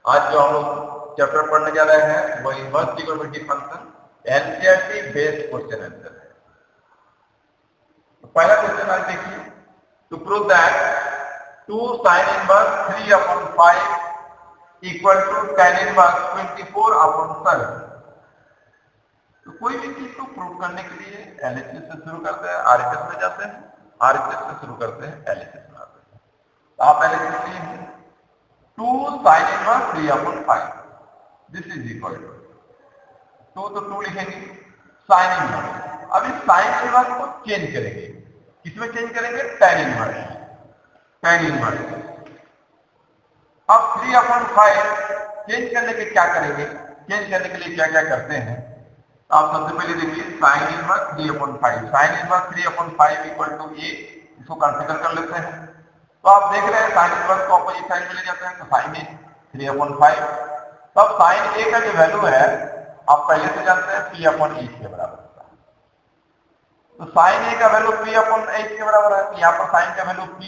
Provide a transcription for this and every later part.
आज जो हम लोग चैप्टर पढ़ने जा रहे हैं वो inverse trigonometry function NCERT based question answer है। तो पहला क्वेश्चन आज देखिए, to prove that 2 sin inverse 3/5 equal to tan inverse 24/7। तो कोई भी चीज को प्रूव करने के लिए एलएचएस से शुरू करते हैं, आरएचएस में जाते हैं, आरएचएस से शुरू करते हैं, एलएचएस में आते हैं। तो आप एलएचएस लिए 2 sin inverse 3/5 this is equal to 2 तो 2 लिखेंगे sin इनवर्स। अब इस sin इनवर्स को चेंज करेंगे, किसमें चेंज करेंगे? tan inverse. tan इनवर्स अब 3/5 चेंज करने के क्या करेंगे? चेंज करने के लिए क्या क्या करते हैं? तो आप सबसे पहले देखिए sin inverse 3/5, sin inverse 3/5 equal to a, इसको कंसीडर कर लेते हैं। तो आप देख रहे हैं sin इनवर्स को अपोजिट साइड में ले जाते हैं तो sin a 3/5। तब sin a का जो वैल्यू है आप पहले से जानते हैं p/8 के बराबर होता है। तो sin a का वैल्यू p/8 के बराबर है। यहाँ पर sin का वैल्यू p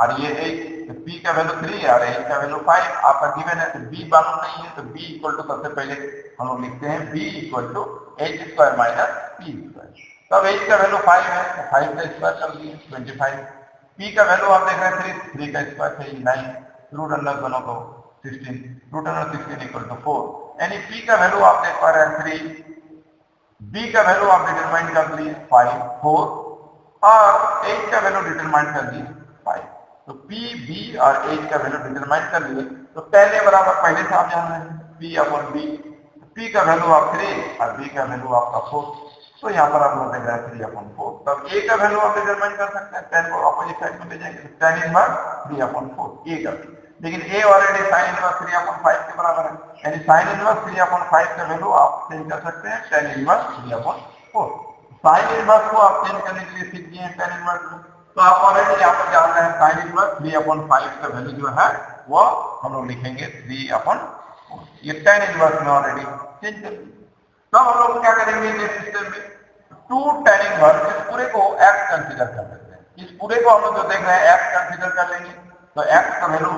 और ये 8, तो p का वैल्यू 3 और a का वैल्यू 5 आपका गिवन है। तो b मालूम नहीं है तो b इक्वल टू सबसे पहले हम लोग लिखते हैं b equal to h² minus p²। तब h का वैल्यू 5 है तो 5 का स्क्वायर कर दिए 25। p का वैल्यू आप देख रहे हैं 3 का स्क्वायर है 9, रूट अंडर दोनों को 16, रूट अंडर 16 इक्वल टू 4, यानी p का वैल्यू आप देख पा रहे हैं 3, b का वैल्यू आप डिटरमाइन कर लिए 5, 4 और h का वैल्यू डिटरमाइन कर दिए 5। तो p, b और h का वैल्यू डिटरमाइन कर लिए तो tan a बराबर पहले से आप जान रहे हैं p/b। p का वैल्यू आप 3 और b का वैल्यू आपका 4, तो यहाँ पर आप लोग देख रहे हैं 3/4। तब a का वैल्यू आप डिटरमाइन कर सकते हैं, tan को अपोजिट साइड में ले जाएंगे तो tan इनवर्स 3/4 a का। लेकिन a ऑलरेडी sin इनवर्स 3/5 के बराबर है, यानी sin इनवर्स 3/5 का वैल्यू आप चेंज कर सकते हैं tan इनवर्स 3/4। sin इनवर्स को आप चेंज करने के लिए सीख गए हैं tan इनवर्स में, तो आप ऑलरेडी यहाँ पर जान रहे हैं sin इनवर्स 3/5 का वैल्यू जो है वो हम लोग लिखेंगे 3/4। ये tan इनवर्स में ऑलरेडी चेंज कर दिया। तब हम लोग क्या करेंगे इस सिस्टम में 2 tan इनवर्स, इस पूरे को x कंसीडर कर लेते हैं। इस पूरे को हम लोग जो देख रहे हैं x कंसीडर कर लेंगे तो x का वैल्यू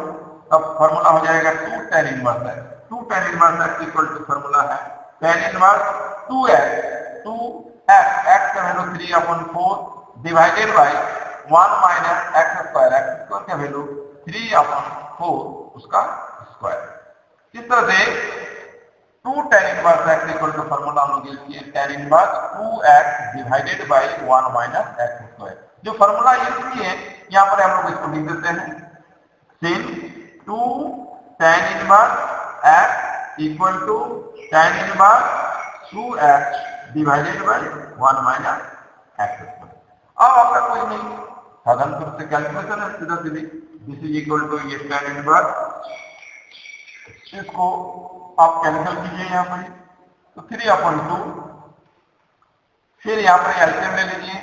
अब फॉर्मूला हो जाएगा 2 tan इनवर्स है। 2 tan inverse x equal to formula है tan इनवर्स 2x x का value 3/4 divided by 1 minus x² x² का वैल्यू 3/4 उसका स्क्वायर। इस तरह से 2 tan inverse x equal to formula हम लोग यूज किए tan inverse 2x divided by 1 minus x²। जो फॉर्मूला यूज किए यहाँ पर हम लोग इसको लिख देते हैं sin 2 tan inverse x equal to tan inverse 2x divided by 1 minus x²। अब आपका कोई नहीं, साधारण से कैलकुलेशन है सीधा सीधी, दिस इज इक्वल टू ये tan इनवर्स, इसको आप कैंसिल कीजिए यहाँ पर तो 3/2, फिर यहाँ पर एलसीएम ले लीजिए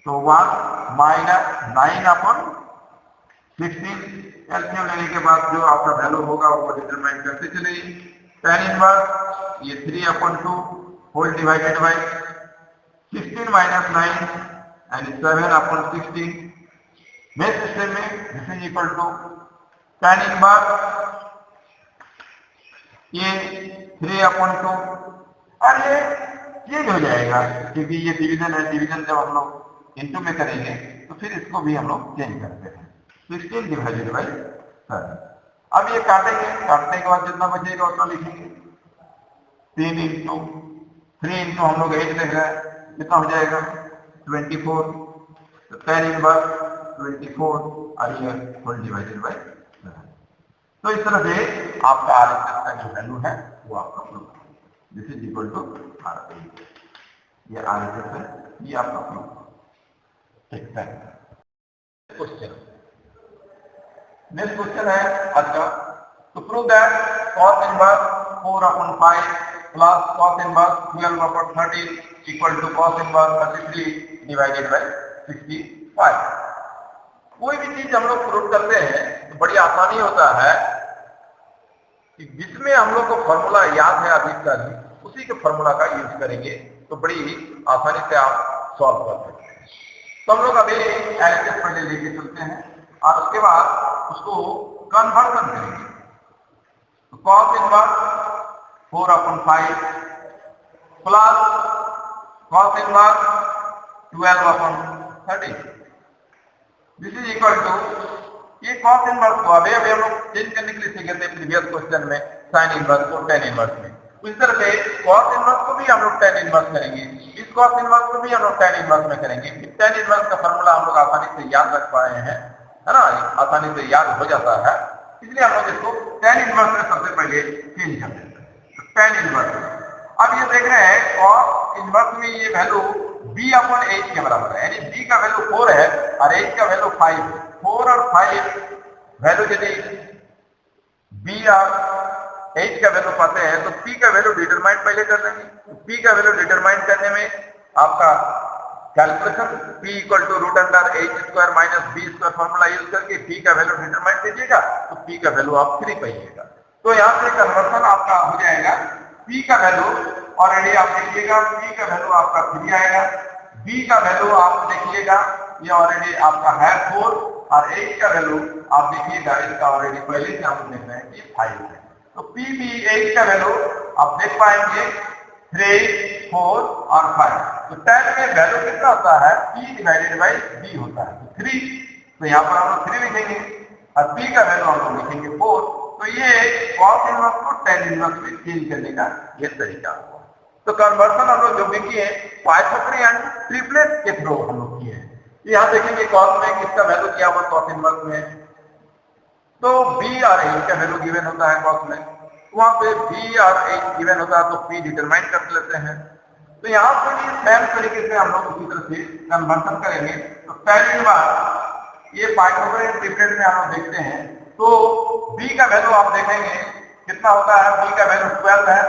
तो 1 माइनस 9/16, एलसीएम लेने के बाद जो आपका वैल्यू होगा वो डिटरमाइन करते चलिए। tan इनवर्स ये 3/2 होल डिवाइडेड बाय 16 माइनस 9 यानी 7/16। नेक्स्ट सिस्टम में this is equal to tan inverse ये 3/2 और ये चेंज हो जाएगा क्योंकि ये डिवीजन है। डिवीजन जब हम लोग इनटू में करेंगे तो फिर इसको भी हम लोग चेंज करते हैं 16 डिवाइडेड बाय 7। अब ये काटेंगे, काटने के बाद जितना बचेगा उतना लिखेंगे 3 इंटू हम लोग 8 देख रहे हैं, कितना हो जाएगा 24। तो tan इनवर्स 24 और ये होल डिवाइडेड बाय 7। तो इस तरह से आपका आरएचएस का जो वैल्यू है वो आपका प्रूफ है, this is equal to RHS. ये आरएचएस है, ये आपका प्रूफ। ठीक है। क्वेश्चन, नेक्स्ट क्वेश्चन है आज का, to prove that cos inverse 4/5 plus cos inverse 12/13 equal to cos inverse 33 divided by 65। कोई भी चीज हम लोग प्रूव करते हैं तो बड़ी आसानी होता है कि जिसमें हम लोग को फॉर्मूला याद है अधिक से अधिक उसी के फॉर्मूला का यूज करेंगे तो बड़ी आसानी से आप सॉल्व कर सकते हैं। तो हम लोग अभी एलएचएस पहले लेके चलते हैं और उसके बाद उसको कन्वर्जन करेंगे। cos inverse 4/5 plus cos inverse 12/30। This is equal to, ये cos इनवर्स को अभी हम लोग चेंज करने के लिए सीखे थे प्रीवियस क्वेश्चन में sin इनवर्स को tan इनवर्स में। इस तरह से cos इनवर्स को भी हम लोग tan इनवर्स करेंगे, इस cos इनवर्स को भी हम लोग tan इनवर्स में करेंगे। tan इनवर्स का फॉर्मूला हम लोग आसानी से याद रख पाए हैं, है ना, आसानी से याद हो जाता है, इसलिए हम लोग इसको tan इनवर्स में सबसे पहले चेंज कर देते हैं। tan इनवर्स अब ये देख रहे हैं cos इनवर्स में ये वैल्यू b/h के बराबर है, यानी b का वैल्यू 4 है और h का वैल्यू 5 है। 4 और 5 वैल्यू यदि b और h का वैल्यू पाते हैं तो p का वैल्यू डिटरमाइन पहले कर लेंगे। तो p का वैल्यू डिटरमाइन करने में आपका calculation p equal to root under h square minus b square formula use करके p का वैल्यू डिटरमाइन कीजिएगा तो p का वैल्यू आप 3 पाइएगा। तो यहाँ से कन्वर्सन आपका हो जाएगा, p का वैल्यू ऑलरेडी आप देखिएगा, p का वैल्यू आपका 3 आएगा, b का वैल्यू आप देखिएगा ये ऑलरेडी आपका है 4 और h का वैल्यू आप देखिएगा इसका ऑलरेडी पहले से हम देख रहे हैं कि 5 है। तो p b h का वैल्यू आप देख पाएंगे 3, 4 और 5। तो tan में वैल्यू कितना होता है, p डिवाइडेड बाई b होता है, तो 3। तो यहाँ पर हम लोग 3 लिखेंगे और p का वैल्यू हम लोग लिखेंगे 4। तो ये cos इनवर्स को tan इनवर्स में चेंज करने का ये तरीका हुआ। तो कन्वर्सन हम लोग जो भी किए पाइथागोरस एंड ट्रिपलेट के थ्रू हम लोग किए हैं। यहाँ देखेंगे cos में किसका वैल्यू किया हुआ cos इनवर्स में, तो b और h का वैल्यू गिवन होता है cos में, वहां पे b और h गिवन होता है तो p डिटरमाइन कर लेते हैं। तो यहाँ पर भी सेम तरीके से हम लोग उसी तरह से कन्वर्सन करेंगे। तो tan इनवर्स ये पाइथागोरस ट्रिपलेट में हम लोग देखते हैं, तो b का वैल्यू आप देखेंगे कितना होता है, b का वैल्यू 12 है,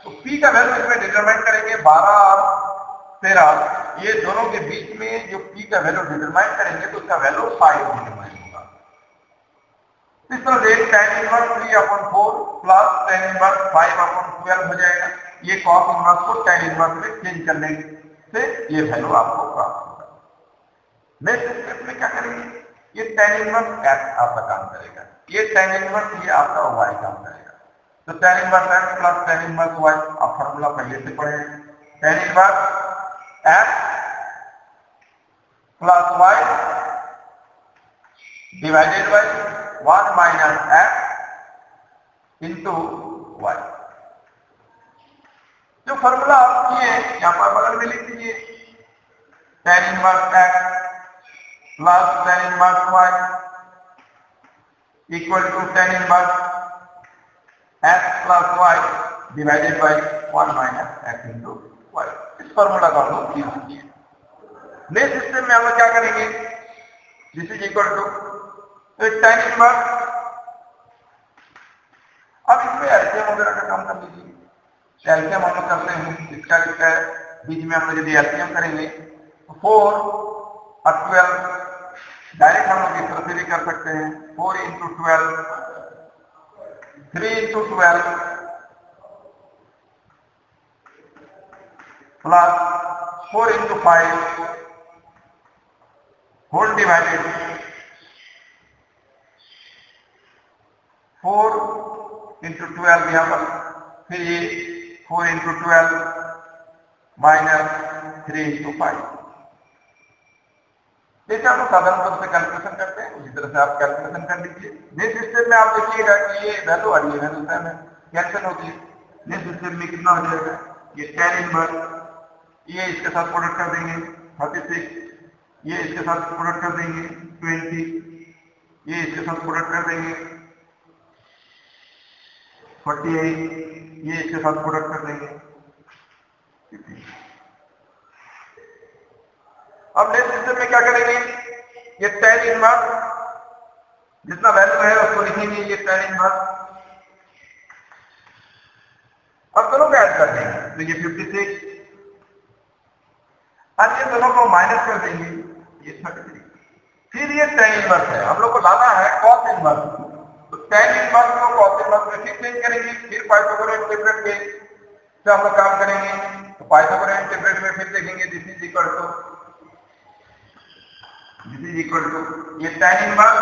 तो p का वैल्यू इसमें डिटरमाइन करेंगे 12 और 13, ये दोनों के बीच में जो p का वैल्यू डिटरमाइन करेंगे तो उसका वैल्यू 5 डिटरमाइन होगा। इस तरह से tan inverse 3/4 plus tan inverse 5/12 हो जाएगा। ये cos इनवर्स को tan इनवर्स में चेंज करने से ये वैल्यू आपको प्राप्त होगा। नेक्स्ट स्टेप में क्या करेंगे, ये tan इनवर्स x आपका काम करेगा, ये tan इनवर्स ये आपका y काम करेगा। तो tan inverse x plus tan inverse y आप फॉर्मूला पहले से पढ़े हैं, tan inverse x plus y divided by 1 minus x into y। जो फॉर्मूला आप किए यहाँ पर बगल में लिख दीजिए, tan inverse x plus tan inverse y equal to tan inverse x plus y divided by 1 minus x into y। इस फॉर्मूला का हम लोग यूज किए। नेक्स्ट सिस्टम में हम लोग क्या करेंगे, this is equal to tan inverse, अब इसमें एलसीएम वगैरह का काम कर लीजिए। एलसीएम हम लोग करते हैं, इसका कितना है, बीच में हम लोग यदि एलसीएम करेंगे तो 4 और 12 डायरेक्ट हम लोग इस तरह से भी कर सकते हैं, 4 into 12 3 into 12 plus 4 into 5 whole divided 4 into 12 यहाँ पर, फिर ये 4 इंटू 12 माइनस 3 इंटू 5। जैसे हम लोग साधारण रूप से कैलकुलेशन करते हैं उसी तरह से आप कैलकुलेशन कर लीजिए। नेक्स्ट स्टेप में आप देखिएगा कि ये वैल्यू आ रही है, वैल्यू सेम है, कैंसिल होती है। नेक्स्ट स्टेप में कितना हो जाएगा, ये tan इनवर्स, ये इसके साथ प्रोडक्ट कर देंगे 36, ये इसके साथ प्रोडक्ट कर देंगे 20, ये इसके साथ प्रोडक्ट कर देंगे 48, ये इसके साथ प्रोडक्ट कर देंगे 50। अब नेक्स्ट सिस्टम में क्या करेंगे, ये tan इनवर्स जितना वैल्यू है उसको लिखेंगे, ये tan इनवर्स, अब दोनों को ऐड कर देंगे तो ये 56 और ये दोनों को माइनस कर देंगे, ये 33। फिर ये tan इनवर्स है, हम लोग को लाना है cos इनवर्स, तो tan इनवर्स को cos इनवर्स में फिर चेंज करेंगे, फिर पाइथागोरस ट्रिपलेट के से हम लोग काम करेंगे। तो पाइथागोरस ट्रिपलेट में फिर देखेंगे दिस इज इक्वल टू ये tan इनवर्स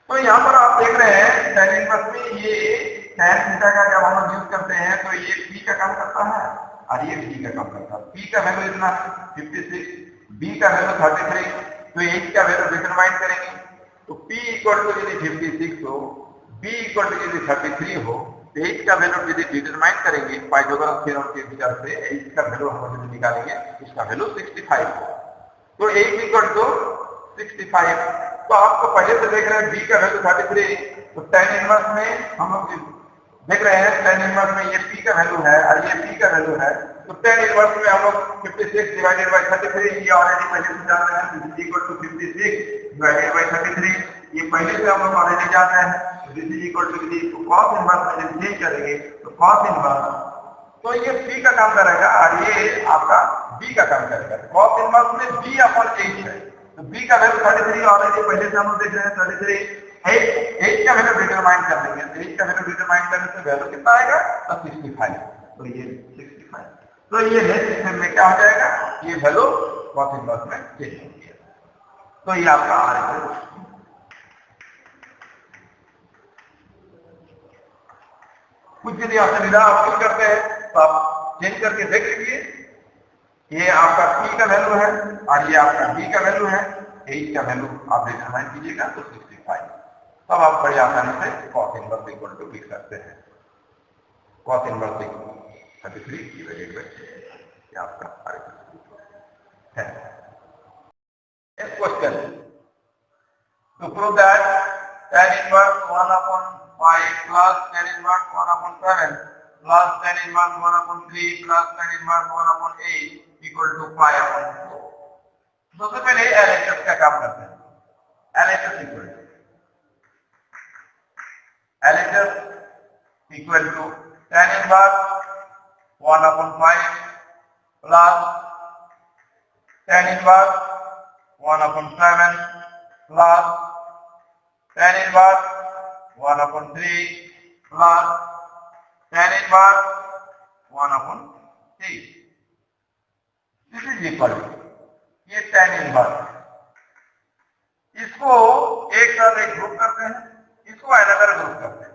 तो यहाँ पर आप देख रहे हैं tan इनवर्स में ये tan थीटा का जब हम लोग यूज करते हैं तो ये p का काम करता है और ये b का काम करता है। p का वैल्यू इतना 56, b का वैल्यू 33, तो h का वैल्यू डिटरमाइन करेंगे। तो p इक्वल टू यदि 56 हो, b इक्वल टू यदि 33 हो, तो h का वैल्यू यदि डिटरमाइन करेंगे पाइथागोरस थ्योरम के विचार से h का वैल्यू हम यदि निकालेंगे, इसका वैल्यू 65 हो। तो h इक्वल टू 65, तो आपको पहले से देख रहे हैं b का वैल्यू 33, तो tan इनवर्स में हम लोग देख रहे हैं tan इनवर्स में ये p का वैल्यू है और ये p का वैल्यू है, तो tan इनवर्स में हम लोग 56 डिवाइडेड बाय 33 ये ऑलरेडी पहले से जान रहे हैं, this is equal to 56 divided by 33, ये पहले से हम लोग ऑलरेडी जान रहे हैं। This is equal to cos inverse में जब चेंज करेंगे तो cos इनवर्स, तो ये p का काम करेगा और ये आपका b का काम करेगा। cos इनवर्स में b अपॉन h है, तो b का वैल्यू 33 ऑलरेडी पहले से हम लोग देख रहे हैं 33, h का वैल्यू डिटरमाइन कर लेंगे, तो h का वैल्यू डिटरमाइन करने से वैल्यू कितना आएगा, तो 65, तो ये 65, तो ये नेक्स्ट सिस्टम में क्या हो जाएगा, ये वैल्यू cos इनवर्स में चेंज हो गया। तो ये आपका r इक्वल, कुछ यदि असुविधा आप फील करते हैं तो आप चेंज करके देख लीजिए। ये आपका p का वैल्यू है और ये आपका b का वैल्यू है, h का वैल्यू आप डिटरमाइन कीजिएगा तो 65, तब आप बड़ी आसानी से cos इनवर्स इक्वल टू लिख सकते हैं। cos इनवर्स 33 डिवाइडेड बाय ये आपका r है। Next question, to prove that tan inverse 1 upon 5 plus tan inverse 1 upon 7 plus tan inverse 1 upon 3 plus tan inverse 1 upon 8 equal to 5 upon 4। सबसे पहले LHS का काम करते हैं। LHS equal to tan inverse 1 upon 5 plus tan inverse 1 upon 7 plus tan inverse 1 upon 3 plus tan inverse 1 upon 3, this is equal to ये tan inverse, इसको एक साथ एक ग्रुप करते हैं, इसको अनदर ग्रुप करते हैं,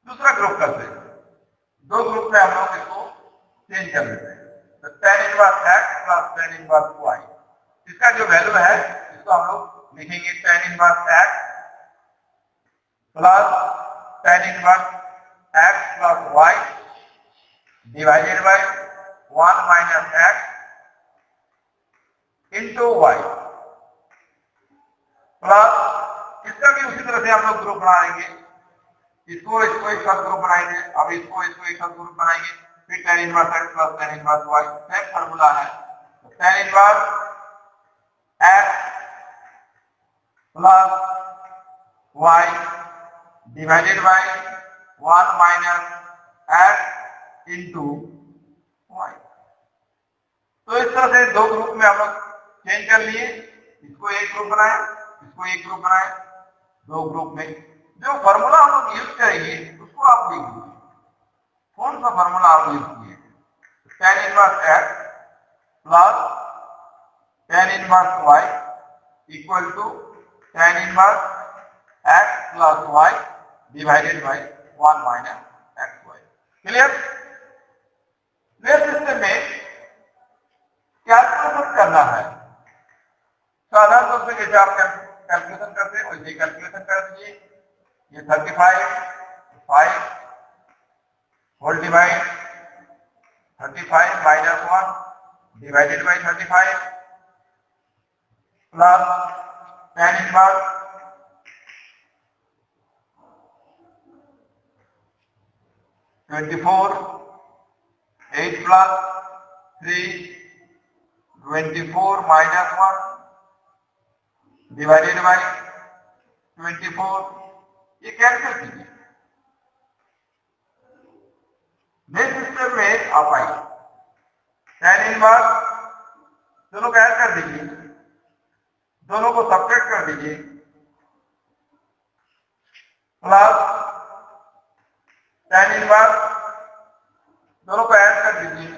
दूसरा ग्रुप करते हैं, दो ग्रुप में हम लोग इसको चेंज कर लेते हैं। तो tan inverse x plus tan inverse y, इसका जो वैल्यू है इसको हम लोग लिखेंगे tan inverse x plus tan inverse x plus y divided by 1 minus x into y plus इसका भी उसी तरह से हम लोग ग्रुप बना लेंगे, इसको एक साथ ग्रुप बनाएंगे, अब इसको एक साथ ग्रुप बनाएंगे, फिर tan inverse x plus tan inverse y, same formula है। तो tan inverse x plus y divided by 1 minus x into y, तो इस तरह से दो ग्रुप में हम लोग चेंज कर लिए, इसको एक ग्रुप बनाए, इसको एक ग्रुप बनाए, दो ग्रुप में जो फार्मूला हम लोग यूज करेंगे उसको आप लिख लीजिए। कौन सा फार्मूला आप यूज किए, tan inverse x plus tan inverse y equal to tan inverse x plus y divided by 1 minus xy, clear. Next system में कैलकुलेशन करना है, साधारण रूप से जैसे आप कैलकुलेशन करते हैं वैसे कैलकुलेशन कर दीजिए। ये 35 5 whole divide 35 minus 1 divided by 35 plus tan inverse 24 8 plus 3 24 minus 1 divided by 24, ये कैंसिल कीजिए। नेक्स्ट सिस्टम में आप आइए, tan इनवर्स दोनों को ऐड कर दीजिए, दोनों को सब्ट्रैक्ट कर दीजिए, प्लस tan इनवर्स दोनों को ऐड कर दीजिए,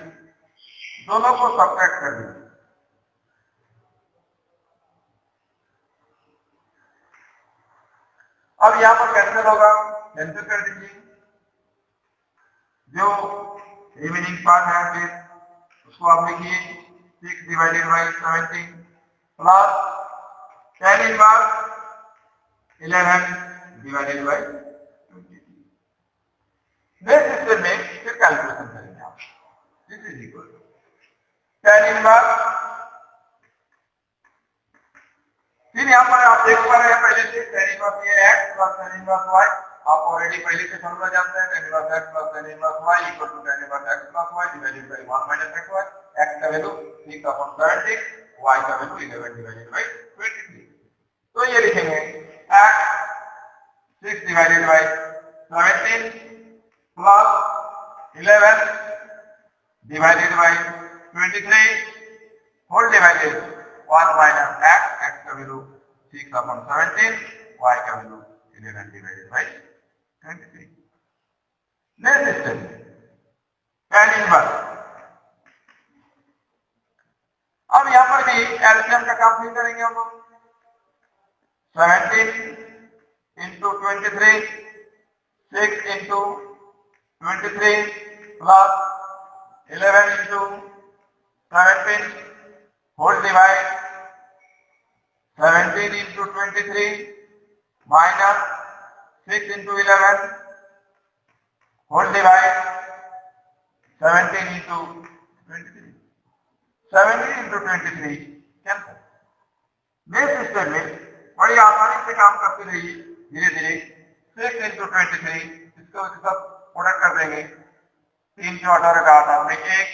दोनों को सब्ट्रैक्ट कर दीजिए, अब यहां पर कैंसिल होगा, कैंसिल कर दीजिए। जो रिमेनिंग पार्ट है फिर उसको आप लिखिए 6 divided by 17 plus tan inverse 11 divided by 23। Next step में फिर कैलकुलेशन करेंगे आप। This is equal tan inverse, फिर यहाँ पर आप देख पा रहे हैं पहले से tan इनवर्स ये x plus tan inverse y, आप ऑलरेडी पहले से फॉर्मूला जानते हैं tan inverse x plus tan inverse y equal to tan inverse x plus y divided by 1 minus xy। x का वैल्यू 6/17, y का वैल्यू 11 डिवाइडेड बाय 23। तो ये लिखेंगे x 6 divided by 17 plus 11 divided by 23 whole divided 1 minus x, x का value 6/17, y का value 11 divided by 23। Next step tan inverse. अब यहां पर भी एलसीएम का काम नहीं करेंगे हम लोग। 17 into 23, 6 into 23 plus 11 into 17 whole divide 17 into 23 minus 6 into 11 whole divide 17 into 23, 17 into 23 cancel. Next step में बड़ी आसानी से काम करते रहिए धीरे धीरे। 6 into 23 इसको सब प्रोडक्ट कर देंगे, 3 × 18 का 8 में 1,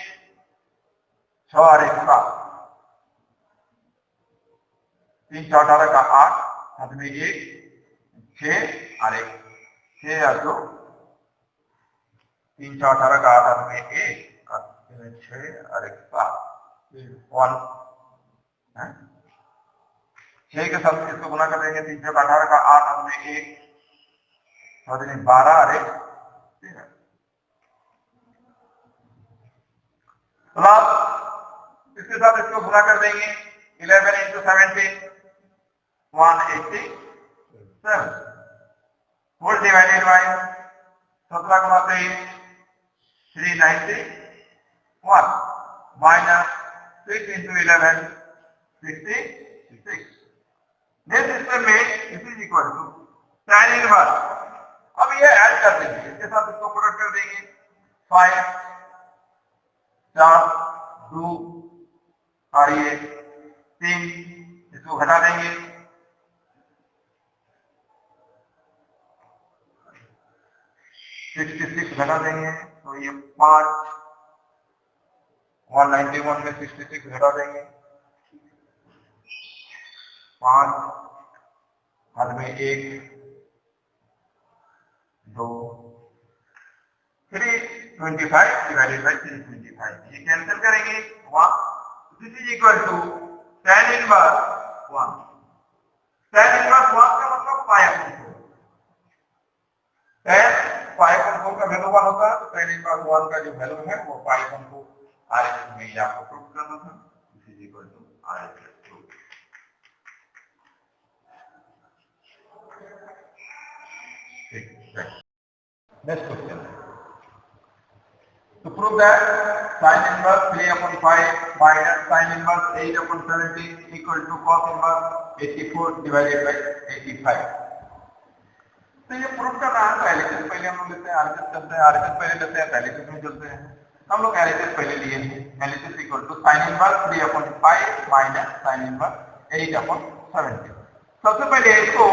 6 और 1 7, 3 × 18 का 8 हाथ में 1, 6 और 1, 6 और 2, 3 × 18 का 8 हाथ में 1 और 6 और 1 7, 1 6 के साथ इसको गुना कर देंगे। 3 × 18 का 8 हाथ में 1, 12 और 1 13 प्लस इसके साथ इसको गुना कर देंगे 11 into 17 187 होल डिवाइडेड बाय 17 गुना 23 391 माइनस 6 into 11 66। नेक्स्ट स्टेप में this is equal to tan inverse. अब ये ऐड कर देंगे, इसके साथ इसको प्रोडक्ट कर देंगे 5 4 2 और ये 3, इसको घटा देंगे 66 घटा देंगे तो ये 5, 191 में 66 घटा देंगे 5 हाथ में 1 2 325 डिवाइडेड बाय 325, ये कैंसिल करेंगे 1। This is equal to tan inverse 1। tan inverse 1 का मतलब π/4। tan π/4 का वैल्यू 1 होता है तो tan इनवर्स 1 का जो वैल्यू है वो π/4 RHS में ही आपको प्रूव करना था। This is equal to RHS। Next question to prove that sin inverse 3/5 minus sin inverse 8/17 equal to cos inverse 84 divided by 85। तो ये प्रूफ करना है तो एलएचएस पहले हम लोग लेते हैं, आरएचएस करते हैं, आरएचएस पहले लेते हैं, एलएचएस में चलते हैं। हम लोग एलएचएस पहले लिए हैं। LHS equal to sin inverse 3/5 minus sin inverse 8/17। सबसे पहले इसको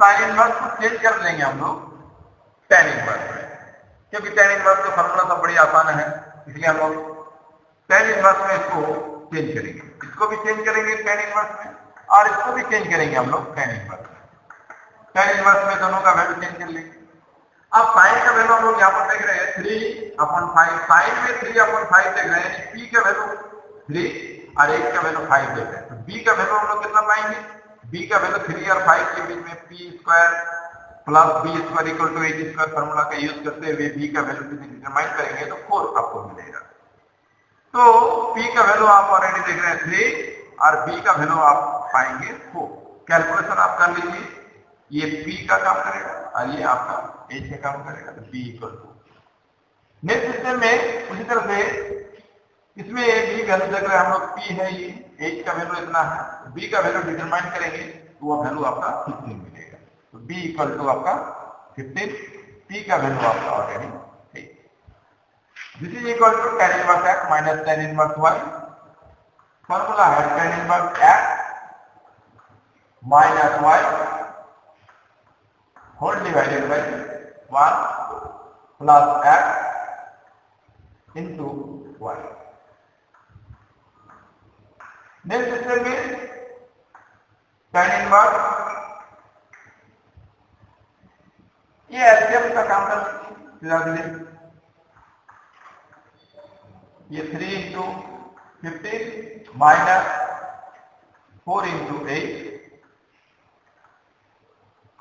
sin इनवर्स को चेंज कर लेंगे हम लोग tan इनवर्स में, क्योंकि tan इनवर्स का फॉर्मूला तो बड़ी आसान है, इसलिए हम लोग tan इनवर्स में इसको चेंज करेंगे। इसको भी चेंज करेंगे tan इनवर्स में और इसको भी चेंज करेंगे हम लोग tan इनवर्स में। tan इनवर्स में दोनों का वैल्यू चेंज कर लेंगे। अब sin का वैल्यू हम लोग यहाँ पर देख रहे हैं 3/5, sin में 3/5 देख रहे हैं, p का वैल्यू 3 और 1 का वैल्यू 5 देख रहे हैं, तो b का वैल्यू हम लोग कितना पाएंगे? b का वैल्यू 3 और 5 के बीच में p² plus B square equal to A square formula का यूज करते हुए बी का वैल्यू डिटरमाइन करेंगे तो 4 आपको मिलेगा। तो पी का वैल्यू आप ऑलरेडी देख रहे हैं 3 और बी का वैल्यू आप पाएंगे 4। कैलकुलेशन आप कर लीजिए ये P का काम करेगा और ये आपका H का काम करेगा, तो P equal to. Next system में उसी तरह से इसमें B वैल्यू देख रहे हैं हम लोग, P है ये, H का वैल्यू इतना है, B का वैल्यू डिटरमाइन करेंगे तो वो वैल्यू आपका 15 मिलेगा। तो B इक्वल टू आपका 15, P का वैल्यू आपका ऑलरेडी है। This is equal to tan inverse x minus tan inverse y। Formula है tan inverse x minus y whole divided by 1 plus x into y। Next system में tan inverse, ये LCM का काम कर लीजिए, ये 3 इंटू 15 माइनस 4 इंटू 8,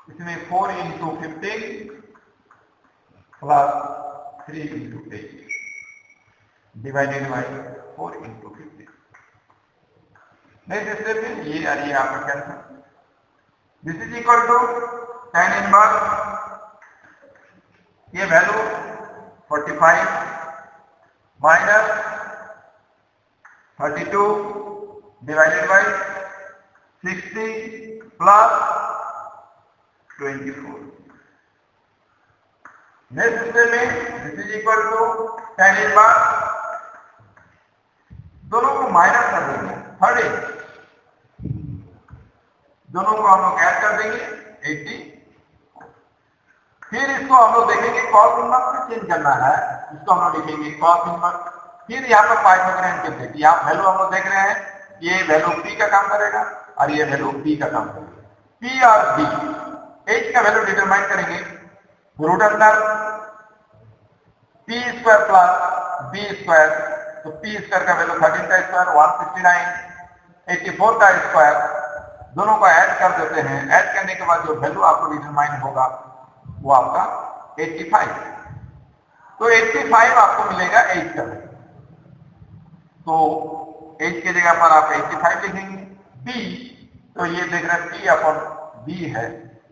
इसमें 4 into 15 plus 3 into 8 divided by 4 into 15। Next step में ये आ रही है आपका कैंसर। This is equal to tan inverse, ये value 45 minus 32 divided by 60 plus 24। Next step में this is equal to tan inverse, दोनों को माइनस कर देंगे 30, दोनों को हम लोग ऐड कर देंगे 80, फिर इसको हम लोग देखेंगे cos इनवर्स में चेंज करना है, इसको हम लोग लिखेंगे cos इनवर्स। फिर यहाँ पर पाइथागोरियन ट्रिपलेट, यहाँ वैल्यू हम लोग देख रहे हैं, ये वैल्यू P का काम करेगा और ये वैल्यू B का काम करेगा। P और B, H का वैल्यू डिटरमाइन करेंगे, रूट अंदर P square plus B square, तो P स्क्वायर का वैल्यू 13 का स्क्वायर 169, 84 का स्क्वायर, दोनों को ऐड कर देते हैं। ऐड करने के बाद जो वैल्यू आपको डिटरमाइन होगा वो आपका 85, तो 85 आपको मिलेगा H का वैल्यू, तो H की जगह पर आप 85 लिखेंगे। B, तो ये देख रहे हैं P अपॉन B है,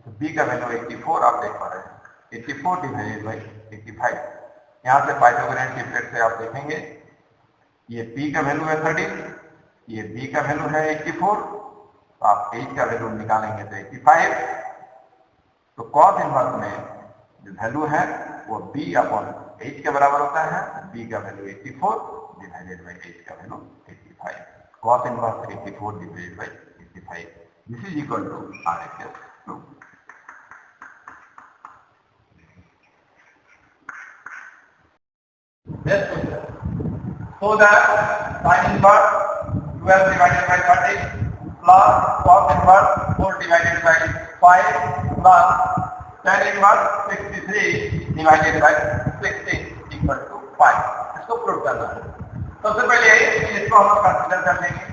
तो B का वैल्यू 84 आप देख पा रहे हैं, 84 डिवाइडेड बाई 85। यहाँ से पाइथागोरियन ट्रिपलेट से आप देखेंगे, ये P का वैल्यू है 13, ये B का वैल्यू है 84, तो आप H का वैल्यू निकालेंगे तो 85, तो cos इनवर्स में जो वैल्यू है वो B अपॉन H के बराबर होता है, B का वैल्यू 84 डिवाइडेड बाई H का value 85, cos inverse 84 divided by 85, this is equal to RHS proof. Next question. So that sin inverse 12 divided by 30 plus cos inverse 4 divided by 5 plus tan inverse 63 divided by 16 equal to 5। इसको prove करना है। सबसे पहले इसको हम लोग consider कर लेंगे,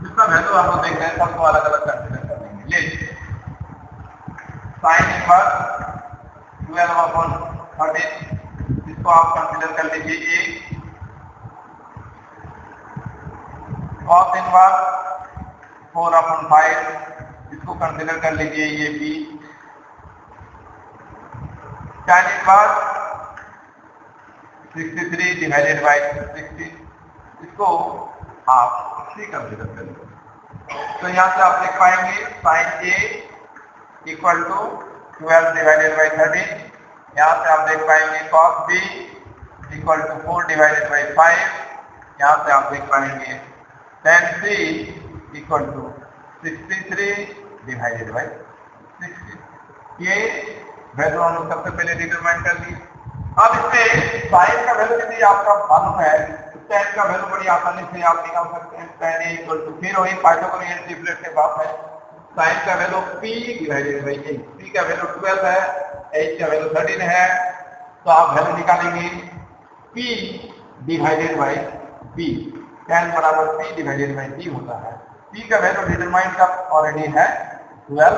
जिसका वैल्यू हम लोग देख रहे हैं सबको अलग अलग कंसीडर कर लेंगे। ले sin इनवर्स 12 अपॉन 13, इसको आप कंसीडर कर लीजिए A। cos इनवर्स 4 अपॉन 5, इसको कंसीडर कर लीजिए ये B। tan inverse 63 divided by 60, इसको आप C कंसीडर कर लीजिए। तो यहाँ से आप देख पाएंगे sin A equal to 12 divided by 13, यहाँ से आप देख पाएंगे cos B equal to 4 divided by 5, यहाँ से आप देख पाएंगे tan C equal to 63 divided by 60। ये वैल्यू हम लोग सबसे पहले डिटरमाइन कर ली। अब इसमें साइन का वैल्यू यदि आपका मालूम है तो tan का वैल्यू बड़ी आसानी से आप निकाल सकते हैं। tan A इक्वल टू, फिर वही पाइथागोरियन ट्रिपलेट के बात है, साइन का value P divided by H, P का वैल्यू 12 है, H का वैल्यू 13 है, तो आप वैल्यू निकालेंगे P divided by B, tan बराबर P डिवाइडेड बाई B होता है। P का वैल्यू डिटरमाइन का ऑलरेडी है 12,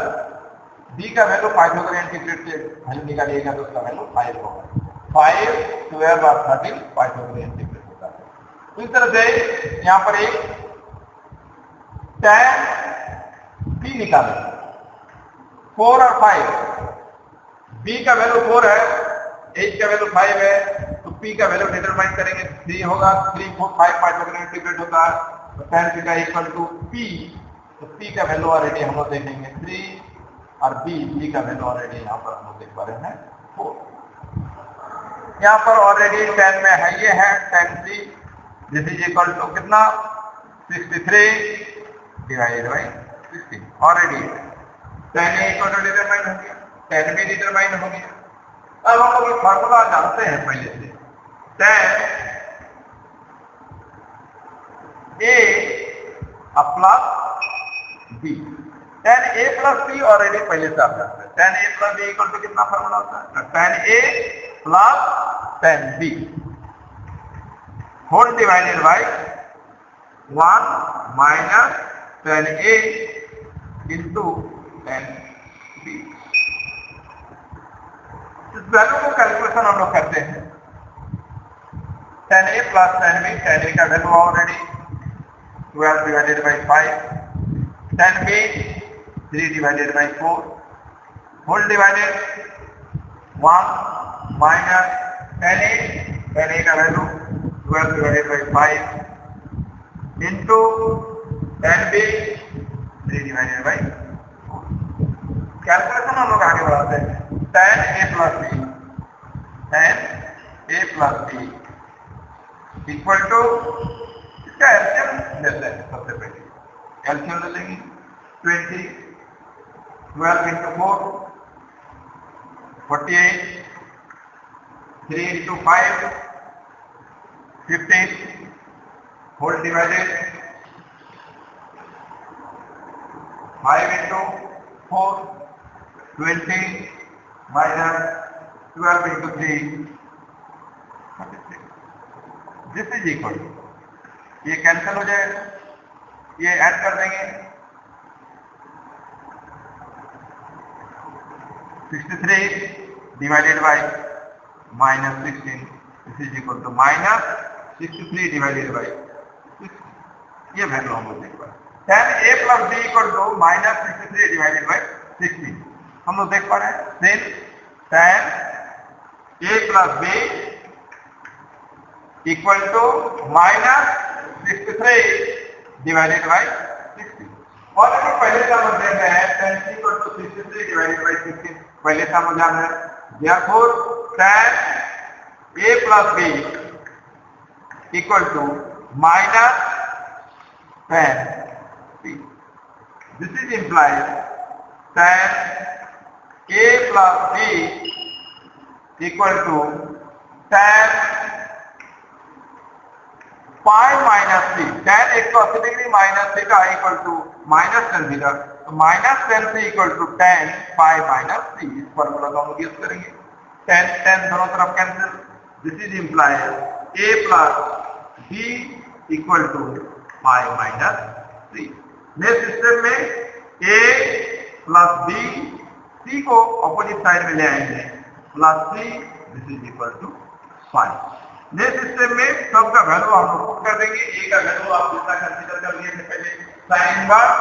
B का वैल्यू पाइथागोरियन ट्रिपलेट से वैल्यू निकालिएगा तो उसका वैल्यू 5 होगा। 5, 12 और 13 पाइथागोरियन ट्रिपलेट होता है। तो इस तरह से यहाँ पर एक tan P निकालेंगे। 4 और 5, b का वैल्यू 4 है, h का वैल्यू 5 है, तो p का वैल्यू डिटरमाइन करेंगे 3 होगा, 3 4 5 5 में इंटीग्रेट होता है, तो tan theta equal to p, तो p का वैल्यू ऑलरेडी हम लोग देखेंगे 3 और b का वैल्यू ऑलरेडी यहाँ पर हम लोग देख पा रहे हैं 4। यहाँ पर ऑलरेडी tan में है, ये है tan 3, this is equal to कितना 63 divided by 16 already tan a equal to determine हो गया, tan b डिटरमाइन हो गया। अब हम लोग फार्मूला जानते हैं पहले से, tan a plus b, tan a plus b already पहले से आप जानते हैं, tan a plus b equal to कितना फार्मूला होता है, tan a plus tan b whole divided by 1 minus tan a into tan b। इस वैल्यू को कैलकुलेशन हम लोग करते हैं, tan a plus tan b, tan a का value already 12 divided by 5, tan b 3 divided by 4 whole divided 1 minus tan a का value 12 divided by 5 into tan b 3 divided by 4। Calculation हम लोग आगे बढ़ाते हैं, tan a plus b, tan a plus b equal to, इसका LCM लेते हैं, सबसे पहले एलसीएम ले लेंगे 20, 12 into 4 48, 3 into 5 15 whole divided 5 into 4 20 minus 12 into 3 36, this is equal to, ये कैंसिल हो जाएगा, ये ऐड कर देंगे 63 divided by minus 16, this is equal to minus 63 divided by 16, ये वैल्यू हम लोग देख पा रहे हैं। tan a plus b equal to minus 63 divided by 16 हम लोग देख पा रहे हैं, then tan a plus b equal to minus 63 divided by 16, और अगर पहले का हम देख रहे हैं tan c equal to 63 divided by 16 पहले का हम जान रहे हैं, therefore tan a plus b equal to minus tan c, this is implies tan a plus b equal to tan pi minus c, tan 180 degree minus theta equal to minus tan theta, तो minus tan c equal to tan pi minus c, इस formula को हम use करेंगे, tan tan दोनों तरफ cancel, this is implies a plus b equal to pi minus C. Next system में a plus b, c को opposite side में ले आएंगे plus c, this is equal to pi. Next system में सबका value हम लोग पुट कर देंगे, a का वैल्यू आप जितना कंसीडर कर लिए थे पहले sin inverse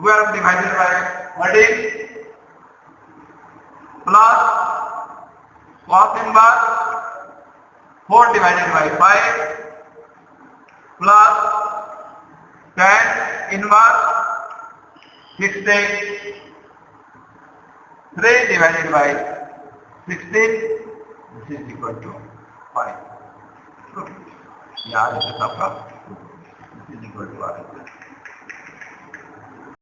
12 divided by 13 plus cos inverse 4 divided by 5 plus tan inverse 16 3 divided by 16, this is equal to 5. यार इसका this is equal to r.